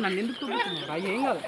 నన్ను ఎందుకు చూపిస్తున్నావు అవి ఏం కాదు.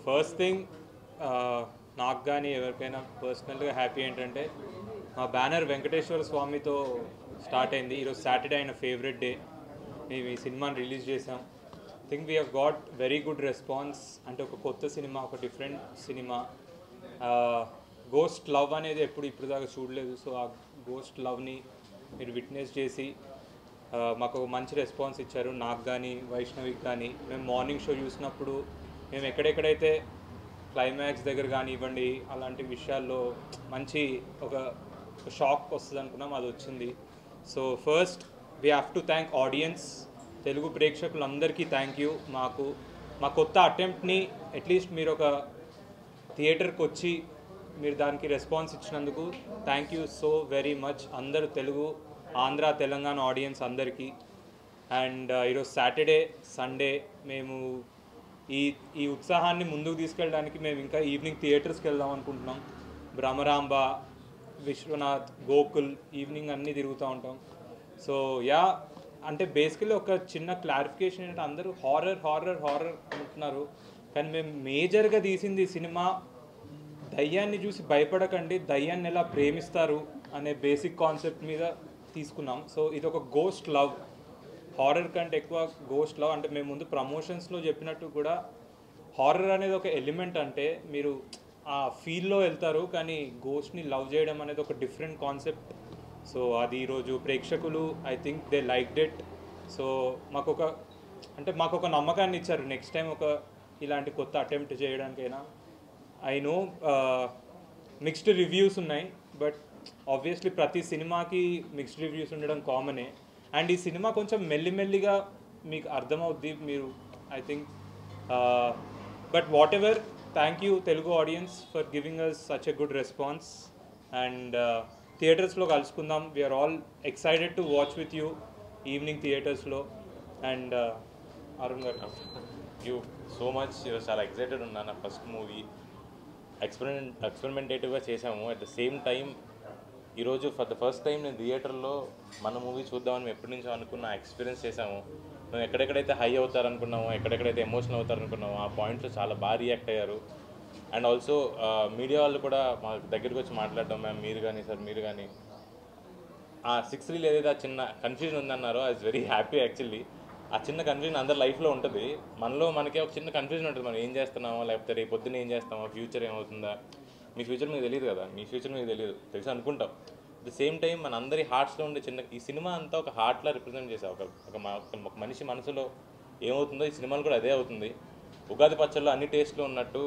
ఫస్ట్ థింగ్ నాకు కానీ ఎవరికైనా పర్సనల్గా హ్యాపీ ఏంటంటే మా బ్యానర్ వెంకటేశ్వర స్వామితో స్టార్ట్ అయింది. ఈరోజు సాటర్డే ఆయన ఫేవరెట్ డే. మేము ఈ సినిమాని రిలీజ్ చేసాం. Think we have got very good response. అంటే ఒక కొత్త సినిమా, ఒక డిఫరెంట్ సినిమా. గోస్ట్ లవ్ అనేది ఇప్పుడు దాకా చూడలేదు. సో ఆ గోస్ట్ లవ్ని మీరు విట్నెస్ చేసి మాకు ఒక మంచి రెస్పాన్స్ ఇచ్చారు. నాకు కానీ వైష్ణవికి కానీ. మేము మార్నింగ్ షో చూసినప్పుడు మేము ఎక్కడెక్కడైతే క్లైమాక్స్ దగ్గర కానివ్వండి అలాంటి విషయాల్లో మంచి ఒక షాక్ వస్తుంది అనుకున్నాం, అది వచ్చింది. So first we have to thank audience, Telugu ప్రేక్షకులందరికీ థ్యాంక్ యూ. మా కొత్త అటెంప్ట్ని అట్లీస్ట్ మీరు ఒక థియేటర్కి వచ్చి మీరు దానికి రెస్పాన్స్ ఇచ్చినందుకు thank you so very much. అందరూ తెలుగు, ఆంధ్ర, తెలంగాణ ఆడియన్స్ అందరికీ. అండ్ ఈరోజు సాటర్డే, సండే మేము ఈ ఉత్సాహాన్ని ముందుకు తీసుకెళ్ళడానికి మేము ఇంకా ఈవినింగ్ థియేటర్స్కి వెళ్దాం అనుకుంటున్నాం. భ్రమరాంబ, విశ్వనాథ్, గోకుల్ ఈవినింగ్ అన్నీ తిరుగుతూ ఉంటాం. సో అంటే బేసికలీ ఒక చిన్న క్లారిఫికేషన్ ఏంటంటే అందరూ హారర్ అంటున్నారు, కానీ మేము మేజర్గా తీసింది సినిమా దయ్యాన్ని చూసి భయపడకండి, దయ్యాన్ని ఎలా ప్రేమిస్తారు అనే బేసిక్ కాన్సెప్ట్ మీద తీసుకున్నాం. సో ఇది ఒక గోస్ట్ లవ్, హారర్ కంటే ఎక్కువ గోస్ట్ లవ్. అంటే మేము ముందు ప్రమోషన్స్లో చెప్పినట్టు కూడా హారర్ అనేది ఒక ఎలిమెంట్, అంటే మీరు ఆ ఫీల్లో వెళ్తారు, కానీ గోస్ట్ని లవ్ చేయడం అనేది ఒక డిఫరెంట్ కాన్సెప్ట్. సో అది ఈరోజు ప్రేక్షకులు I think they liked it. So మాకు ఒక నమ్మకాన్ని ఇచ్చారు నెక్స్ట్ టైం ఒక ఇలాంటి కొత్త అటెంప్ట్ చేయడానికైనా. ఐ నో మిక్స్డ్ రివ్యూస్ ఉన్నాయి, బట్ ఆబ్వియస్లీ ప్రతి సినిమాకి మిక్స్డ్ రివ్యూస్ ఉండడం కామనే. అండ్ ఈ సినిమా కొంచెం మెల్లిమెల్లిగా మీకు అర్థమవుద్ది మీరు I think. But whatever, thank you Telugu audience for giving us such a good response. And థియేటర్స్లో కలుసుకుందాం. We're all excited to watch with you evening థియేటర్స్లో. అండ్ అరుణ్ గారు, యూ సో మచ్. ఈరోజు చాలా ఎక్సైటెడ్ ఉన్నాను. నా ఫస్ట్ మూవీ ఎక్స్పెరిమెంటేటివ్గా చేసాము. At the same time ఈరోజు ఫర్ ద ఫస్ట్ టైం నేను థియేటర్లో మన మూవీ చూద్దామని ఎప్పటి నుంచో అనుకున్న ఎక్స్పీరియన్స్ చేసాము. మేము ఎక్కడెక్కడైతే హై అవుతారనుకున్నామో, ఎక్కడెక్కడైతే ఎమోషనల్ అవుతారనుకున్నామో ఆ పాయింట్లో చాలా బాగా రియాక్ట్ అయ్యారు. అండ్ ఆల్సో మీడియా వాళ్ళు కూడా మా దగ్గరికి వచ్చి మాట్లాడడం, మ్యామ్ మీరు కానీ సార్ మీరు కానీ ఆ 6 రీల్ ఏదైతే ఆ చిన్న కన్ఫ్యూజన్ ఉందన్నారో I was very happy actually. ఆ చిన్న కన్ఫ్యూజన్ అందరి లైఫ్లో ఉంటుంది. మనకే ఒక చిన్న కన్ఫ్యూజన్ ఉంటుంది, మనం ఏం చేస్తున్నామో, లేకపోతే రేపు పొద్దున్న ఏం చేస్తామో, ఫ్యూచర్ ఏమవుతుందా. మీ ఫ్యూచర్ మీకు తెలియదు కదా, మీ ఫ్యూచర్ మీకు తెలుసు అనుకుంటాం. ద సేమ్ టైం మన అందరి హార్ట్స్లో ఉండే ఈ సినిమా అంతా ఒక హార్ట్లా రిప్రజెంట్ చేసా. ఒక మనిషి మనసులో ఏమవుతుందో ఈ సినిమాలు కూడా అదే అవుతుంది. ఉగాది పచ్చళ్ళు అన్ని టేస్ట్లో ఉన్నట్టు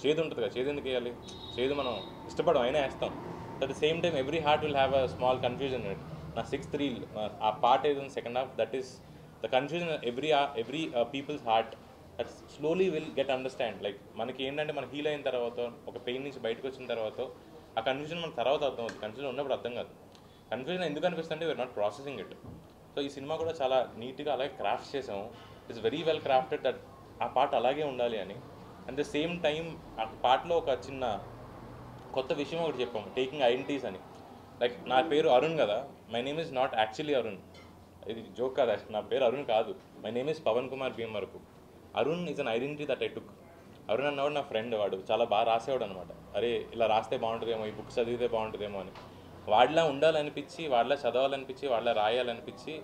చేదు ఉంటుంది కదా, చేదు ఎందుకు వేయాలి, చేదు మనం ఇష్టపడం అయినా వేస్తాం. At the same time every heart will have a small confusion. నా 6th రీల్ ఆ పార్ట్ ఏదో second half, that is the confusion every peoples heart that slowly will get understand. Like మనకి ఏంటంటే మనం హీల్ అయిన తర్వాత, ఒక పెయిన్ నుంచి బయటకు వచ్చిన తర్వాత ఆ కన్ఫ్యూజన్ మనకు తర్వాత అర్థం అవుతుంది. కన్ఫ్యూజన్ ఉన్నప్పుడు అర్థం కాదు. కన్ఫ్యూజన్ ఎందుకు అనిపిస్తుంది, we're not processing it. So ఈ సినిమా కూడా చాలా నీట్గా అలాగే క్రాఫ్ట్ చేసాము. It's very well crafted that ఆ పార్ట్ అలాగే ఉండాలి అని. అట్ ద సేమ్ టైం ఆ పార్ట్లో ఒక చిన్న కొత్త విషయం ఒకటి చెప్పాము, టేకింగ్ ఐడెంటిటీస్ అని. లైక్ నా పేరు అరుణ్ కదా, my name is not actually Arun. ఇది జోక్ కాదు, నా పేరు అరుణ్ కాదు, my name is Pavan Kumar Bheemavarapu. Arun is an identity that I took. Arun అన్నవాడు నా ఫ్రెండ్, వాడు చాలా బాగా రాసేవాడు అనమాట. అరే ఇలా రాస్తే బాగుంటుందేమో, ఈ బుక్స్ చదివితే బాగుంటుందేమో అని. వాడిలా ఉండాలనిపించి, వాడిలా చదవాలనిపించి, వాడిలా రాయాలనిపించి,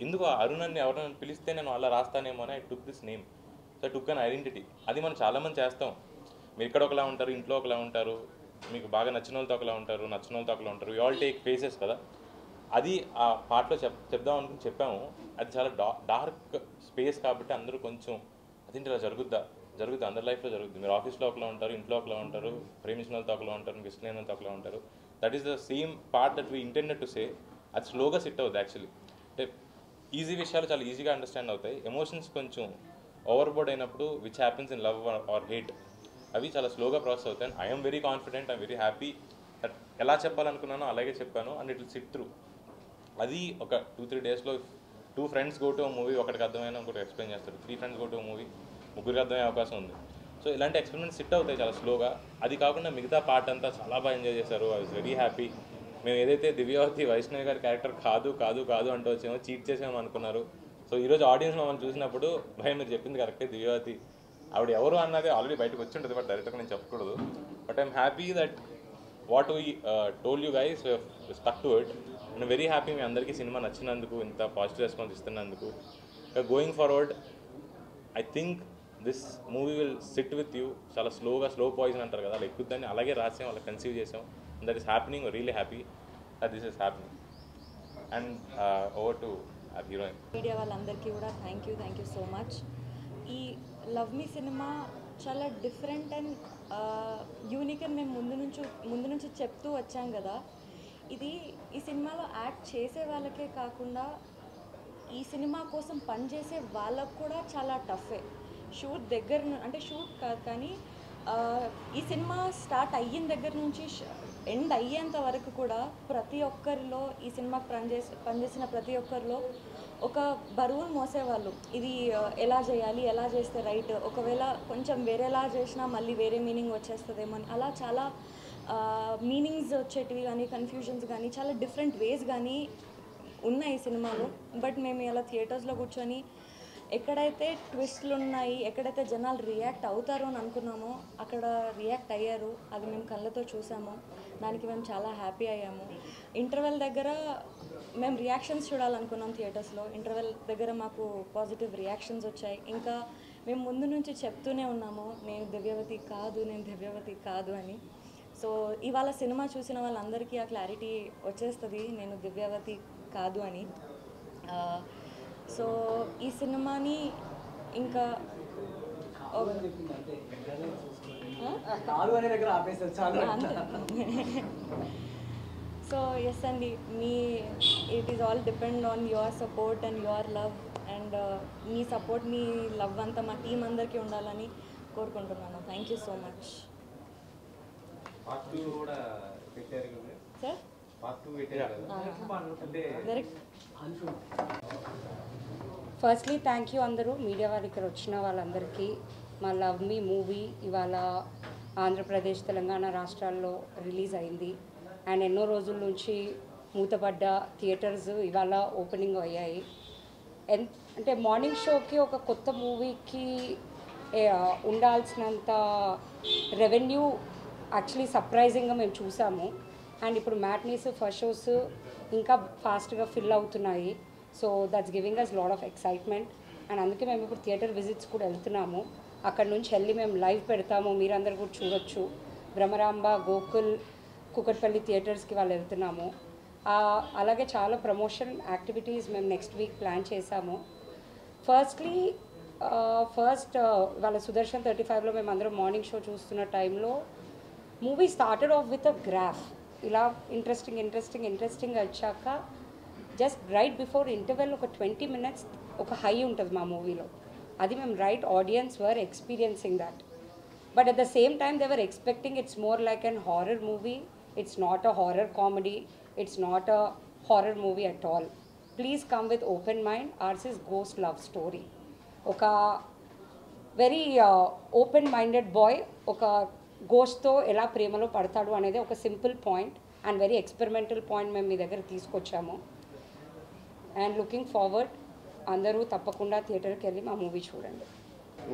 ఎందుకు అరుణ్ అని ఎవరైనా పిలిస్తే నేను అలా రాస్తానేమో అని I took this name. So I took an identity. అది మనం చాలామంది చేస్తాం. మీరు ఇక్కడ ఒకలా ఉంటారు, ఇంట్లో ఒకలా ఉంటారు, మీకు బాగా నచ్చిన వాళ్ళతో ఒకలా ఉంటారు, నచ్చిన వాళ్ళతో ఒకలా ఉంటారు. యూ ఆల్ టేక్ ఫేసెస్ కదా. అది ఆ పాటలో చెప్దాం అనుకుని చెప్పాము. అది చాలా డార్క్ స్పేస్ కాబట్టి అందరూ కొంచెం అదేంటి ఇలా జరుగుద్దా అందరి లైఫ్లో జరుగుద్ది. మీరు ఆఫీస్లో ఒకలా ఉంటారు, ఇంట్లో ఒకలా ఉంటారు, ప్రేమించిన వాళ్ళతో ఒకలా ఉంటారు, మీకు ఇష్టమైన వాళ్ళతో ఒకలా ఉంటారు. That is the same part that we intended to say. అది స్లోగా సిట్ అవుతుంది యాక్చువల్లీ. అంటే ఈజీ విషయాలు చాలా ఈజీగా అండర్స్టాండ్ అవుతాయి. ఎమోషన్స్ కొంచెం ఓవర్బోర్డ్ అయినప్పుడు which happens in love or hate, అవి చాలా స్లోగా ప్రాసెస్ అవుతాయి. I'm very confident, I'm very happy that ఎలా చెప్పాలనుకున్నానో అలాగే చెప్పాను and it will SIT through. అది ఒక 2-3 డేస్లో 2 ఫ్రెండ్స్ గో టు మూవీ, ఒకటికి అర్థమైనా ఇంకోటి ఎక్స్ప్లెయిన్ చేస్తారు. 3 ఫ్రెండ్స్ గో టు మూవీ, ముగ్గురికి అర్థమయ్యే అవకాశం ఉంది. సో ఇలాంటి ఎక్స్పెరిమెంట్స్ సిట్ అవుతాయి చాలా స్లోగా. అది కాకుండా మిగతా పార్ట్ అంతా చాలా బాగా ఎంజాయ్ చేశారు. I was very happy. మేము ఏదైతే దివ్యావతి వైష్ణవి గారి క్యారెక్టర్ కాదు అంటూ వచ్చామో, చీట్ చేసామో అనుకున్నారు. సో ఈరోజు ఆడియన్స్ మమ్మల్ని చూసినప్పుడు భయం మీరు చెప్పింది కరెక్టే, దివ్యావతి ఆవిడ ఎవరు అన్నది ఆల్రెడీ బయటకు వచ్చి ఉంటుంది, బట్ డైరెక్ట్గా నేను చెప్పకూడదు. But I'm happy that what we told you guys stuck to it. And very happy మీ అందరికీ సినిమా నచ్చినందుకు, ఇంత పాజిటివ్ రెస్పాన్స్ ఇస్తున్నందుకు. Going forward I think this movie will sit with you. చాలా స్లో పాయిజన్ అంటారు కదా, అలా ఎక్కుద్దని అలాగే రాసాం, అలా కన్సీవ్ చేసాం. And that is happening, really happy that this is happening. And over to our heroine. Media వాళ్ళందరికీ కూడా థ్యాంక్ యూ సో మచ్. ఈ లవ్ మీ సినిమా చాలా డిఫరెంట్ అండ్ యూనిక్ అని మేము ముందు నుంచి చెప్తూ వచ్చాం కదా. ఈ సినిమాలో యాక్ట్ చేసే వాళ్ళకే కాకుండా ఈ సినిమా కోసం పనిచేసే వాళ్ళకు కూడా చాలా టఫే. షూట్ కాదు కానీ ఈ సినిమా స్టార్ట్ అయిన దగ్గర నుంచి ఎండ్ అయ్యేంత వరకు కూడా ప్రతి ఒక్కరిలో, ఈ సినిమాకి పనిచేసిన ప్రతి ఒక్కరిలో ఒక బరువును మోసేవాళ్ళు. ఇది ఎలా చేయాలి, ఎలా చేస్తే రైట్, ఒకవేళ కొంచెం వేరేలా చేసినా మళ్ళీ వేరే మీనింగ్ వచ్చేస్తుందేమో అని, అలా చాలా మీనింగ్స్ వచ్చేటివి కానీ, కన్ఫ్యూజన్స్ కానీ, చాలా డిఫరెంట్ వేస్ కానీ ఉన్నాయి ఈ సినిమాలో. బట్ మేము ఇలా థియేటర్స్లో కూర్చొని ఎక్కడైతే ట్విస్ట్లు ఉన్నాయి, ఎక్కడైతే జనాలు రియాక్ట్ అవుతారో అని అనుకున్నామో అక్కడ రియాక్ట్ అయ్యారు. అది మేము కళ్ళతో చూసాము, దానికి మేము చాలా హ్యాపీ అయ్యాము. ఇంటర్వెల్ దగ్గర మేము రియాక్షన్స్ చూడాలనుకున్నాం థియేటర్స్లో. ఇంటర్వెల్ దగ్గర మాకు పాజిటివ్ రియాక్షన్స్ వచ్చాయి. ఇంకా మేము ముందు నుంచి చెప్తూనే ఉన్నాము, నేను దివ్యవతి కాదు అని. సో ఇవాళ సినిమా చూసిన వాళ్ళందరికీ ఆ క్లారిటీ వచ్చేస్తుంది, నేను దివ్యవతి కాదు అని. సో ఈ సినిమాని ఇంకా సో ఎస్ అండి, it is all depend on your support and your love. And me support, me love అంతా మా టీం అందరికీ ఉండాలని కోరుకుంటున్నాను. Thank you so much sir. Firstly thank you అందరూ మీడియా వాళ్ళు ఇక్కడ వచ్చిన వాళ్ళందరికీ. మా లవ్ మీ మూవీ ఇవాళ ఆంధ్రప్రదేశ్, తెలంగాణ రాష్ట్రాల్లో రిలీజ్ అయింది. అండ్ ఎన్నో రోజుల నుంచి మూతపడ్డ థియేటర్స్ ఇవాళ ఓపెనింగ్ అయ్యాయి. అంటే మార్నింగ్ షోకి ఒక కొత్త మూవీకి ఉండాల్సినంత రెవెన్యూ యాక్చువల్లీ సర్ప్రైజింగ్గా మేము చూసాము. అండ్ ఇప్పుడు మ్యాట్నీస్, ఫస్ట్ షోస్ ఇంకా ఫాస్ట్గా ఫిల్ అవుతున్నాయి. So that's giving us lot of excitement. And అందుకే మేము ఇప్పుడు థియేటర్ విజిట్స్ కూడా వెళ్తున్నాము. అక్కడ నుంచి వెళ్ళి మేము లైవ్ పెడతాము, మీరందరూ కూడా చూడొచ్చు. భ్రమరాంబ, గోకుల్, కుకట్పల్లి థియేటర్స్కి వాళ్ళు వెళ్తున్నాము. అలాగే చాలా ప్రమోషన్ యాక్టివిటీస్ మేము నెక్స్ట్ వీక్ ప్లాన్ చేశాము. ఫస్ట్ వాళ్ళ సుదర్శన్ 35లో మేము అందరం మార్నింగ్ షో చూస్తున్న టైంలో movie started off with a graph. ఇలా ఇంట్రెస్టింగ్ వచ్చాక జస్ట్ రైట్ బిఫోర్ ఇంటర్వెల్ ఒక 20 minutes ఒక హై ఉంటుంది మా మూవీలో. అది మేము right audience were experiencing that. But at the same time they were expecting it's more like an horror movie. It's not a horror comedy, it's not a horror movie at all. Please come with open mind. Ours is ghost love story. ఒక very open minded boy ఒక గోస్ట్తో ఎలా ప్రేమలో పడతాడు అనేది ఒక simple point and very experimental point మేము మీ దగ్గర తీసుకొచ్చాము. అండ్ లుకింగ్ ఫార్వర్డ్ అందరూ తప్పకుండా థియేటర్కి వెళ్ళి మా మూవీ చూడండి.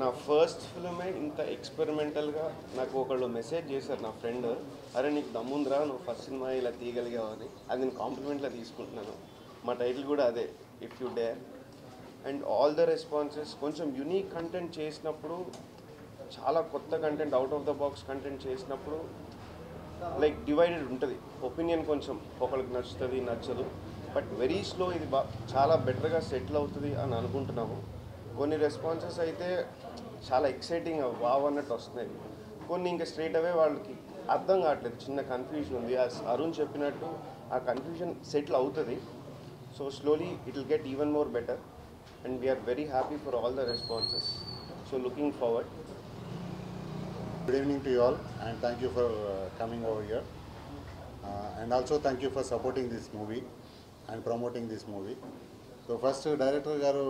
నా ఫస్ట్ ఫిల్మే ఇంత ఎక్స్పెరిమెంటల్గా నాకు ఒకళ్ళు మెసేజ్ చేశారు నా ఫ్రెండ్, అరే నీకు దమ్ముందిరా నువ్వు ఫస్ట్ సినిమా ఇలా తీయగలిగావు అని. అది నేను కాంప్లిమెంట్లో తీసుకుంటున్నాను. మా టైటిల్ కూడా అదే, if you dare. And all the responses కొంచెం యునీక్ కంటెంట్ చేసినప్పుడు, చాలా కొత్త content, out of the box content చేసినప్పుడు లైక్ డివైడెడ్ ఉంటుంది ఒపీనియన్. కొంచెం ఒకరికి నచ్చుతుంది నచ్చదు, బట్ వెరీ స్లో ఇది చాలా బెటర్గా సెటిల్ అవుతుంది అని అనుకుంటున్నాము. కొన్ని రెస్పాన్సెస్ అయితే చాలా ఎక్సైటింగ్ వావ్ అన్నట్టు వస్తున్నాయి, కొన్ని ఇంకా స్ట్రైట్ అవే వాళ్ళకి అర్థం కావట్లేదు, చిన్న కన్ఫ్యూజన్ ఉంది. అరుణ్ చెప్పినట్టు ఆ కన్ఫ్యూజన్ సెటిల్ అవుతుంది. So slowly it will get even more better and we're very happy for all the responses. So looking forward. Good evening to you all, and thank you for coming over here, and also thank you for supporting this movie and promoting this movie. So first director garu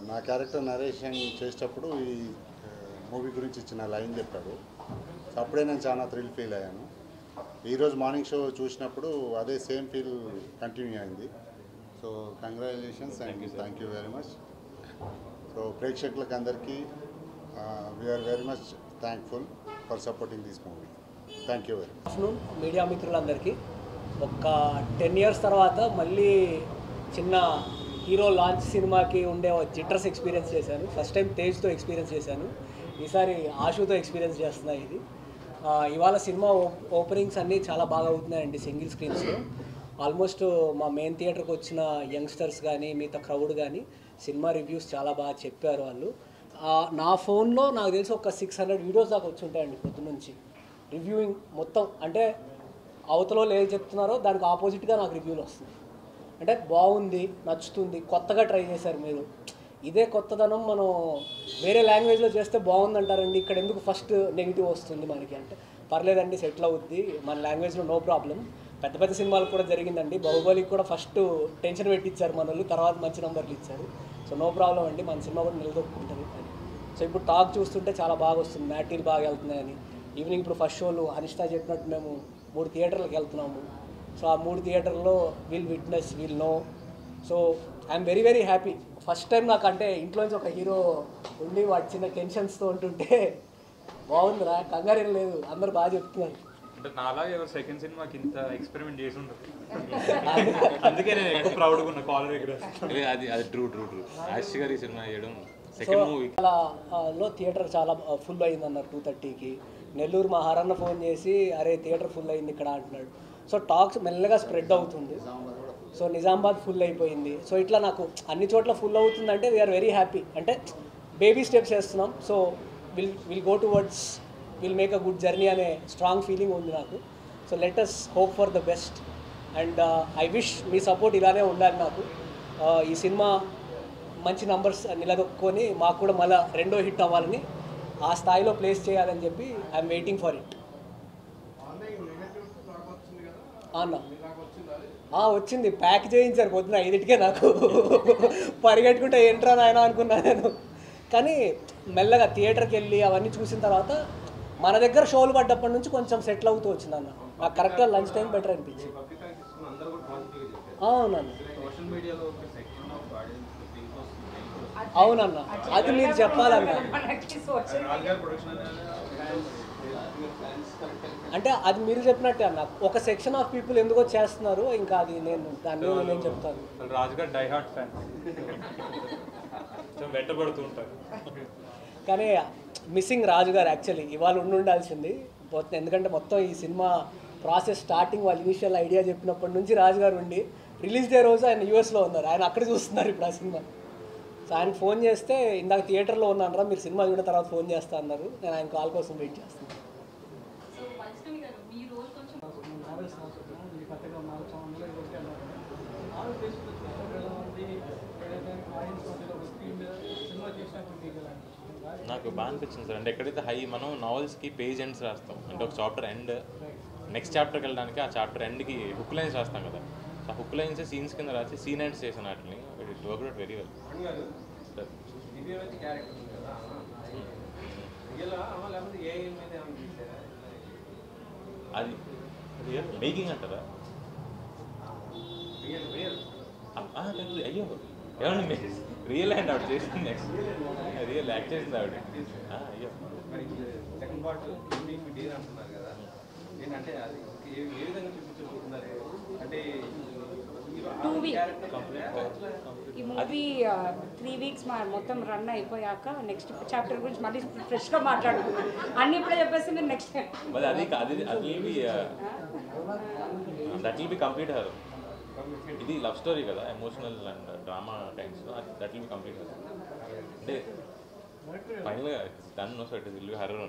na character narration చేసేటప్పుడు ఈ movie గురించి చిన్న line చెప్పాడు. So అప్పుడే నేను చాలా thrill feel అయ్యాను. ఈరోజు మార్నింగ్ షో చూసినప్పుడు అదే సేమ్ ఫీల్ కంటిన్యూ అయింది. So congratulations and thank you very much. So ప్రేక్షకులకు అందరికీ we're very much thankful for supporting this movie. Thank you very much. Afternoon media మిత్రులందరికీ ఒక 10 years తర్వాత మళ్ళీ చిన్న హీరో లాంచ్ సినిమాకి ఉండే జిట్టర్స్ ఎక్స్పీరియన్స్ చేశాను. ఫస్ట్ టైం తేజ్తో ఎక్స్పీరియన్స్ చేశాను, ఈసారి ఆశుతో ఎక్స్పీరియన్స్ చేస్తున్నాయి. ఇది ఇవాళ సినిమా ఓపెనింగ్స్ అన్నీ చాలా బాగా అవుతున్నాయండి సింగిల్ స్క్రీన్స్లో. ఆల్మోస్ట్ మా మెయిన్ థియేటర్కి వచ్చిన యంగ్స్టర్స్ కానీ మిగతా క్రౌడ్ కానీ సినిమా రివ్యూస్ చాలా బాగా చెప్పారు వాళ్ళు. నా ఫోన్లో నాకు తెలిసి ఒక 600 వీడియోస్ దాకా వచ్చి ఉంటాయండి పొద్దున్నుంచి రివ్యూయింగ్ మొత్తం. అంటే అవతలో ఏది చెప్తున్నారో దానికి ఆపోజిట్గా నాకు రివ్యూలు వస్తుంది. అంటే బాగుంది, నచ్చుతుంది, కొత్తగా ట్రై చేశారు మీరు. ఇదే కొత్తదనం మనం వేరే లాంగ్వేజ్లో చేస్తే బాగుందంటారండి, ఇక్కడ ఎందుకు ఫస్ట్ నెగిటివ్ వస్తుంది మనకి అంటే పర్లేదండి సెటిల్ అవుద్ది మన లాంగ్వేజ్లో, నో ప్రాబ్లం. పెద్ద పెద్ద సినిమాలకు కూడా జరిగిందండి, బాహుబలికి కూడా ఫస్ట్ టెన్షన్ పెట్టించారు మన వాళ్ళు, తర్వాత మంచి నెంబర్లు ఇచ్చారు. సో నో ప్రాబ్లం అండి, మన సినిమా కూడా నిలదొక్కుంటుంది అని. సో ఇప్పుడు టాక్ చూస్తుంటే చాలా బాగా వస్తుంది, మ్యాటీలు బాగా వెళ్తున్నాయని. ఈవినింగ్ ఇప్పుడు ఫస్ట్ షోలు అనిష్ట చెప్పినట్టు మేము 3 థియేటర్లకు వెళ్తున్నాము. సో ఆ 3 థియేటర్లో will witness, will know. So I'm very very happy. First time నాకు అంటే ఇంట్లోంచి ఒక హీరో ఉండి వాటి చిన్న టెన్షన్స్తో ఉంటుంటే బాగుందిరా, కంగారేం లేదు, అందరు బాగా చెప్తున్నారు. అంటే నాలాగే ఎవరు సెకండ్ సినిమాకి ఇంత ఎక్స్పెరిమెంట్ చేసి ఉండదు, అందుకే నేను ఎక్కువ ప్రౌడ్గా ఉన్న కాలర్ దగ్గర. అది ట్రూ యాష్ గారి సినిమా చేయడం సెకండ్ మూవీ లో థియేటర్ చాలా ఫుల్ అయింది అన్నారు 2:30కి. నెల్లూరు మా హరన్న ఫోన్ చేసి అరే థియేటర్ ఫుల్ అయింది ఇక్కడ అంటున్నాడు. సో టాక్స్ మెల్లగా స్ప్రెడ్ అవుతుంది. సో నిజామాబాద్ ఫుల్ అయిపోయింది. సో ఇట్లా నాకు అన్ని చోట్ల ఫుల్ అవుతుందంటే వీఆర్ వెరీ హ్యాపీ. అంటే బేబీ స్టెప్స్ వేస్తున్నాం. So will go towards, will make a good journey అనే స్ట్రాంగ్ ఫీలింగ్ ఉంది నాకు. So let us hope for the best and I wish మీ సపోర్ట్ ఇలానే ఉండాలి నాకు. ఈ సినిమా మంచి నంబర్స్ నిలదొక్కుని మాకు కూడా మళ్ళీ 2వ హిట్ అవ్వాలని, ఆ స్థాయిలో ప్లేస్ చేయాలని చెప్పి ఐఎమ్ వెయిటింగ్ ఫర్ ఇట్. అన్న వచ్చింది, ప్యాక్ చేయించారు పొద్దున 5కే. నాకు పరిగెట్టుకుంటే ఏంట్రా నాయన అనుకున్నా నేను. కానీ మెల్లగా థియేటర్కి వెళ్ళి అవన్నీ చూసిన తర్వాత మన దగ్గర షోలు పడ్డప్పటి నుంచి కొంచెం సెటిల్ అవుతూ వచ్చింది అన్న. నాకు కరెక్ట్గా లంచ్ టైం బెటర్ అనిపించింది. అవునన్న, అవునన్న, అది మీరు చెప్పాలన్న. అంటే అది మీరు చెప్పినట్టే అన్న, ఒక సెక్షన్ ఆఫ్ పీపుల్ ఎందుకో చేస్తున్నారు, ఇంకా అది నేను చెప్తాను. రాజుగారు డై హార్ట్ ఫ్యాన్, వెంటబడుతూ ఉంటారు. కానీ మిస్సింగ్ రాజు గారు యాక్చువల్లీ ఇవాళ ఉండాల్సింది. ఎందుకంటే మొత్తం ఈ సినిమా ప్రాసెస్ స్టార్టింగ్ వాళ్ళు ఇనిషియల్ ఐడియా చెప్పినప్పటి నుంచి రాజు గారు ఉండి రిలీజ్ డే రోజు ఆయన యూఎస్లో ఉన్నారు, ఆయన అక్కడ చూస్తున్నారు ఇప్పుడు ఆ సినిమా. సో ఆయనకు ఫోన్ చేస్తే ఇందాక థియేటర్లో ఉన్నాను రా, మీరు సినిమా చూసిన తర్వాత ఫోన్ చేస్తా అన్నారు. నేను ఆయన కాల్ కోసం వెయిట్ చేస్తున్నాను. నాకు బాగా అనిపించింది సార్. అంటే ఎక్కడైతే మనం నావెల్స్కి పేజ్ ఎండ్స్ రాస్తాం, అంటే ఒక చాప్టర్ ఎండ్ నెక్స్ట్ చాప్టర్కి వెళ్ళడానికి ఆ చాప్టర్ ఎండ్కి హుక్ లైన్స్ రాస్తాం కదా. సో హుక్ లైన్స్ సీన్స్ కింద రాసి సీన్ ఎండ్స్ చేసిన వాటిని it work out very well. అది మేకింగ్ అంటారా? అయ్యో ఏమండి రియల్ హ్యాండ్ ఆవిడ చేసింది నెక్స్ట్ రియల్ యాక్ట్ చేసింది ఆవిడ అయ్యో సెకండ్ పార్ట్ మీకు డేర్ అంటున్నారు కదా ఏంటంటే అది ఏ విధంగా చూపించబోతున్నారు అంటే 2 weeks ఈ మూవీ 3 weeks మొత్తం రన్ అయిపోయాక నెక్స్ట్ చాప్టర్ గురించి మళ్ళీ ఫ్రెష్గా మాట్లాడుకున్నాం అన్నీ ఇప్పుడే చెప్పేసి నేను నెక్స్ట్ మరి అది that will be complete her ఇది లవ్ స్టోరీ కదా emotional and drama times that will be complete her అంటే ఫైనల్గా done no so it will be horror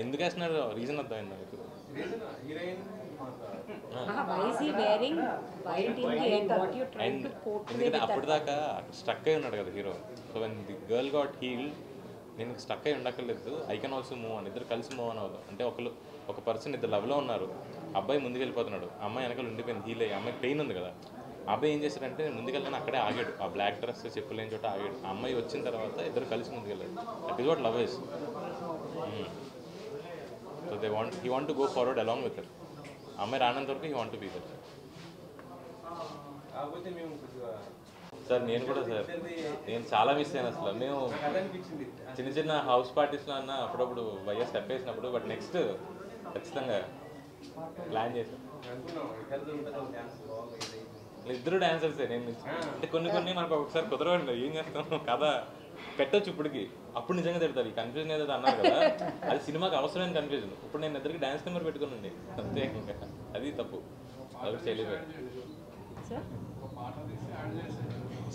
ఎందుకు వేస్తున్నారు రీజన్ అర్థమైంది నాకు అండ్ ఎందుకంటే అప్పటిదాకా స్ట్రక్ అయి ఉన్నాడు కదా hero so when the girl got healed నేను స్ట్రక్ అయి ఉండక్కర్లేదు ఐ కెన్ ఆల్సో మూవ్ అని ఇద్దరు కలిసి మూవ్ అని అవుతాం అంటే ఒక పర్సన్ ఇద్దరు లవ్లో ఉన్నారు అబ్బాయి ముందుకు వెళ్ళిపోతున్నాడు అమ్మాయి వెనకాల ఉండిపోయింది హీల్ అయ్యి అమ్మాయి పెయిన్ ఉంది కదా అబ్బాయి ఏం చేశాడంటే నేను ముందుకెళ్ళాను అక్కడే ఆగాడు ఆ బ్లాక్ డ్రెస్ చెప్పులు లేని చోట ఆగాడు ఆ అమ్మాయి వచ్చిన తర్వాత ఇద్దరు కలిసి ముందుకెళ్ళాడు that is what love is so he want to go forward along with her అమ్మాయి రానంత వరకు he want to be there sir నేను కూడా సార్ నేను చాలా మిస్ అయ్యాను అసలు మేము చిన్న చిన్న హౌస్ పార్టీస్లో అన్న అప్పుడప్పుడు వైఎస్ స్టెప్ వేసినప్పుడు బట్ నెక్స్ట్ ఖచ్చితంగా ప్లాన్ చేశాను ఇద్దరు డాన్సర్సే నేను అంటే కొన్ని మనకు ఒకసారి కుదరవండి ఏం చేస్తాం కథ పెట్టొచ్చు ఇప్పటికి అప్పుడు నిజంగా తిడతారు ఈ కన్ఫ్యూజన్ ఏదో అన్నారు కదా అది సినిమాకి అవసరమైన కన్ఫ్యూజన్ ఇప్పుడు నేను ఇద్దరికి డాన్స్ నెంబర్ పెట్టుకున్నాండి అంతే ఇంకా అది తప్పు అది చేయలేకపోయాను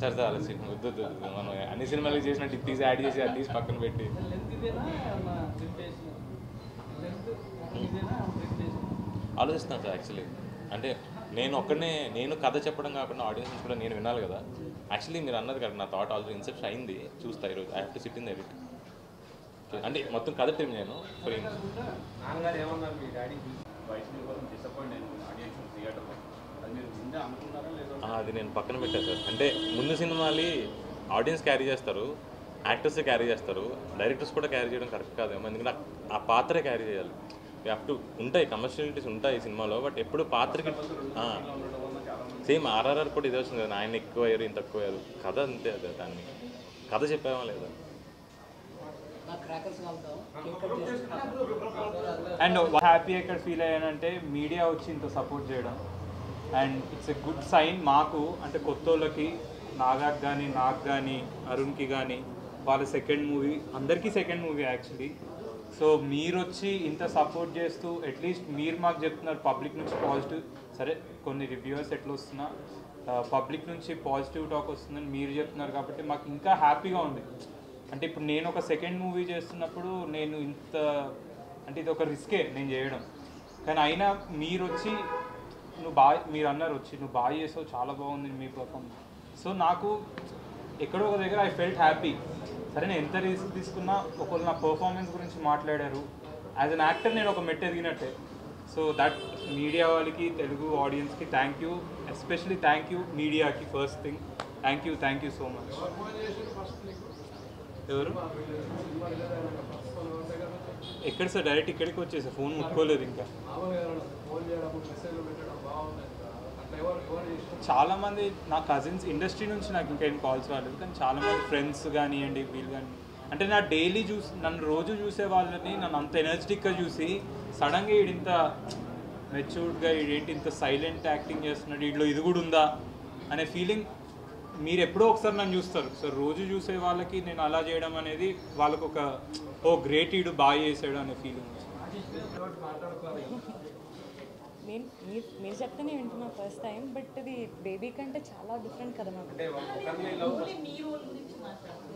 సార్ అలా సినిమా వద్దు మనం అన్ని సినిమాలకి చేసినట్టు ఇది తీసి యాడ్ చేసి అది తీసి పక్కన పెట్టి ఆలోచిస్తాను సార్ యాక్చువల్లీ అంటే నేను కథ చెప్పడం కాకుండా ఆడియన్స్ కూడా నేను వినాలి కదా యాక్చువల్లీ మీరు అన్నది కదా నా థాట్ ఆల్రెడీ ఇన్సెప్షన్ అయింది చూస్తా ఈరోజు I have to SIT in the edit అంటే మొత్తం కథ టీం నేను అది నేను పక్కన పెట్టాను సార్ అంటే ముందు సినిమాలు ఆడియన్స్ క్యారీ చేస్తారు యాక్టర్స్ క్యారీ చేస్తారు డైరెక్టర్స్ కూడా క్యారీ చేయడం కరెక్ట్ కాదేమో ఎందుకంటే ఆ పాత్రే క్యారీ చేయాలి అప్ టు ఉంటాయి కమర్షియాలిటీస్ ఉంటాయి ఈ సినిమాలో బట్ ఎప్పుడు పాత్రకి సేమ్ ఆర్ఆర్ఆర్ కూడా ఇదే వచ్చింది కదా ఆయన ఎక్కువ అయ్యారు ఇంత తక్కువ అయ్యారు కథ అంతే అదే దాన్ని కథ చెప్పామా లేదా అండ్ హ్యాపీ ఎక్కడ ఫీల్ అయ్యానంటే మీడియా వచ్చి ఇంత సపోర్ట్ చేయడం and it's a good sign మాకు అంటే కొత్త వాళ్ళకి నాగాకి కానీ నాకు కానీ అరుణ్కి కానీ వాళ్ళ సెకండ్ మూవీ అందరికీ సెకండ్ మూవీ యాక్చువల్లీ సో మీరు వచ్చి ఇంత సపోర్ట్ చేస్తూ అట్లీస్ట్ మీరు మాకు చెప్తున్నారు పబ్లిక్ నుంచి పాజిటివ్ సరే కొన్ని రివ్యూవర్స్ ఎట్లా వస్తున్నా పబ్లిక్ నుంచి పాజిటివ్ టాక్ వస్తుందని మీరు చెప్తున్నారు కాబట్టి మాకు ఇంకా హ్యాపీగా ఉంది అంటే ఇప్పుడు నేను ఒక సెకండ్ మూవీ చేస్తున్నప్పుడు నేను ఇంత అంటే ఇది ఒక రిస్కే నేను చేయడం కానీ అయినా మీరు వచ్చి మీరు అన్నారు వచ్చి నువ్వు బాగా చేసావు చాలా బాగుంది మీ పర్ఫార్మెన్స్ సో నాకు ఎక్కడో ఒక దగ్గర ఐ ఫెల్ట్ హ్యాపీ సరే నేను ఎంత రిస్క్ తీసుకున్నా ఒకళ్ళు నా పర్ఫార్మెన్స్ గురించి మాట్లాడారు యాజ్ అన్ యాక్టర్ నేను ఒక మెట్టు ఎదిగినట్టే సో దట్ మీడియా వాళ్ళకి తెలుగు ఆడియన్స్కి thank you especially thank you మీడియాకి first thing thank you so much ఎవరు ఎక్కడ సార్ డైరెక్ట్ ఇక్కడికి వచ్చేసా ఫోన్ ముట్టుకోలేదు ఇంకా చాలామంది నా కజిన్స్ ఇండస్ట్రీ నుంచి నాకు ఇంకా ఏం కాల్స్ రాలేదు కానీ చాలామంది ఫ్రెండ్స్ కానివ్వండి వీళ్ళు కానీ అంటే నా డైలీ నన్ను రోజు చూసే వాళ్ళని నన్ను అంత ఎనర్జెటిక్గా చూసి సడన్గా వీడింత మెచ్యూర్డ్గా వీడేంటి ఇంత సైలెంట్ యాక్టింగ్ చేస్తున్నాడు వీడిలో ఇది కూడా ఉందా అనే ఫీలింగ్ మీరు ఎప్పుడో ఒకసారి నన్ను చూస్తారు సో రోజు చూసే వాళ్ళకి నేను అలా చేయడం అనేది వాళ్ళకు ఒక గ్రేట్ ఈడు బాగా చేసాడు అనే ఫీలింగ్ మీరు చెప్తేనే వింటున్నా ఫస్ట్ టైం బట్ ఇది బేబీ కంటే చాలా డిఫరెంట్ కదా నాకు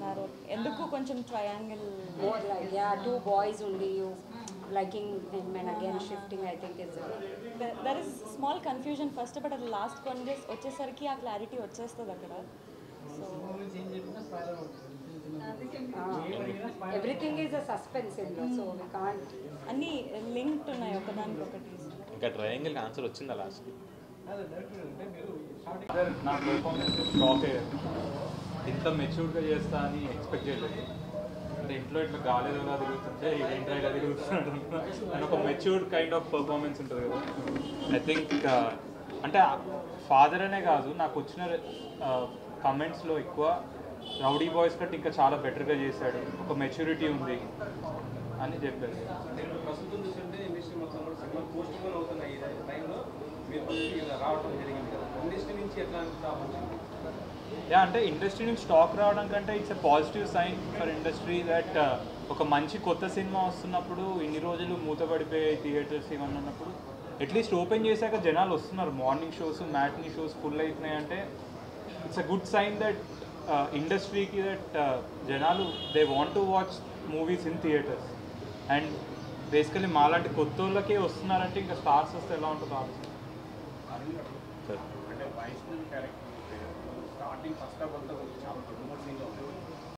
నా రోల్ ఎందుకు కొంచెం ట్రయాంగిల్ టూ బాయ్స్ ఉండి liking him and again shifting I think is there is small confusion first but at the last one days వచ్చేసరికి ఆ క్లారిటీ వచ్చేస్తుంది అక్కడ so everything is a suspense in so we can't అన్ని linked ఉన్నాయి ఒకదానికొకటి ఇంకా triangle answer వచ్చిందా last నా పర్ఫార్మెన్స్ షాక్ అయ్యారు ఇంత మెచ్యూర్డ్గా చేస్తా అని ఎక్స్పెక్ట్ చేయలేదు అంటే ఇంట్లో ఇట్లా గాలిలో ఎలా తిరుగుతుంటే ఏంటో ఇలా తిరుగుతున్నాడు అని ఒక మెచ్యూర్డ్ కైండ్ ఆఫ్ పర్ఫార్మెన్స్ ఉంటుంది కదా. ఐ థింక్ అంటే ఫాదర్ అనే కాదు, నాకు వచ్చిన కమెంట్స్లో ఎక్కువ రౌడీ బాయ్స్ కంటే ఇంకా చాలా బెటర్గా చేశాడు, ఒక మెచ్యూరిటీ ఉంది అని చెప్పారు. నేను ప్రస్తుతం చూస్తుంటే ఇండస్ట్రీ మొత్తం కూడా సినిమా పోస్ట్ పోన్ అవుతున్న ఈ టైంలో మీరు ఫస్ట్ ఇలా రావడం జరిగింది కదా, ఇండస్ట్రీ నుంచి ఎట్లాంటి స్టాప్ వచ్చింది? యా, అంటే ఇండస్ట్రీ నుంచి స్టాక్ రావడం కంటే it's a positive sign for industry that ఒక మంచి కొత్త సినిమా వస్తున్నప్పుడు ఇన్ని రోజులు మూతపడిపోయే థియేటర్స్ ఇవన్నీ ఉన్నప్పుడు అట్లీస్ట్ ఓపెన్ చేశాక జనాలు వస్తున్నారు. Morning shows, matinee shows full అవుతున్నాయి అంటే it's a good sign that ఇండస్ట్రీకి దట్ జనాలు they want to watch movies in theatres. And basically మాలాంటి కొత్త వాళ్ళకే వస్తున్నారంటే ఇంకా స్టార్స్ వస్తే ఎలా ఉంటుందో ఆలోచన. అంటే Vaishnavi character starting first of all చాలా ప్రమోట్ సీన్లో